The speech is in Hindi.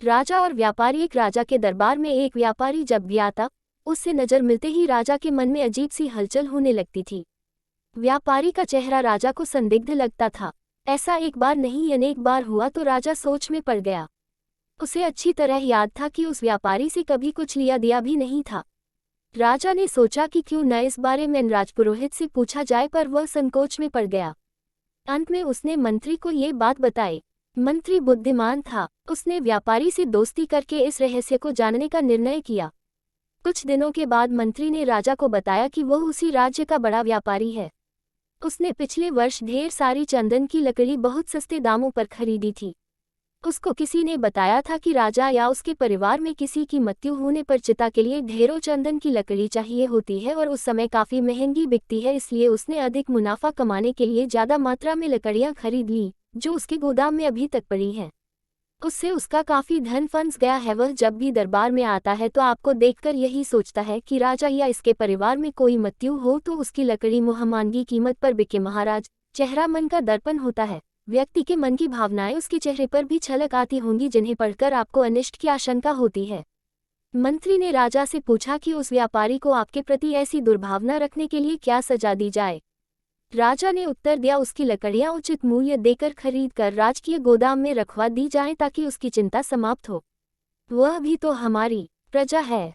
राजा और व्यापारी। एक राजा के दरबार में एक व्यापारी जब भी आता, उससे नजर मिलते ही राजा के मन में अजीब सी हलचल होने लगती थी। व्यापारी का चेहरा राजा को संदिग्ध लगता था। ऐसा एक बार नहीं अनेक बार हुआ तो राजा सोच में पड़ गया। उसे अच्छी तरह याद था कि उस व्यापारी से कभी कुछ लिया दिया भी नहीं था। राजा ने सोचा कि क्यों न इस बारे में राजपुरोहित से पूछा जाए, पर वह संकोच में पड़ गया। अंत में उसने मंत्री को ये बात बताई। मंत्री बुद्धिमान था, उसने व्यापारी से दोस्ती करके इस रहस्य को जानने का निर्णय किया। कुछ दिनों के बाद मंत्री ने राजा को बताया कि वह उसी राज्य का बड़ा व्यापारी है। उसने पिछले वर्ष ढेर सारी चंदन की लकड़ी बहुत सस्ते दामों पर खरीदी थी। उसको किसी ने बताया था कि राजा या उसके परिवार में किसी की मृत्यु होने पर चिता के लिए ढेरों चंदन की लकड़ी चाहिए होती है और उस समय काफ़ी महंगी बिकती है, इसलिए उसने अधिक मुनाफा कमाने के लिए ज़्यादा मात्रा में लकड़ियाँ खरीद ली, जो उसके गोदाम में अभी तक पड़ी हैं। उससे उसका काफ़ी धन फंस गया है। वह जब भी दरबार में आता है तो आपको देखकर यही सोचता है कि राजा या इसके परिवार में कोई मृत्यु हो तो उसकी लकड़ी मुहमांगी कीमत पर बिके। महाराज, चेहरा मन का दर्पण होता है। व्यक्ति के मन की भावनाएं उसके चेहरे पर भी झलक आती होंगी, जिन्हें पढ़कर आपको अनिष्ट की आशंका होती है। मंत्री ने राजा से पूछा कि उस व्यापारी को आपके प्रति ऐसी दुर्भावना रखने के लिए क्या सजा दी जाए। राजा ने उत्तर दिया, उसकी लकड़ियां उचित मूल्य देकर खरीद कर राजकीय गोदाम में रखवा दी जाएं ताकि उसकी चिंता समाप्त हो। वह भी तो हमारी प्रजा है।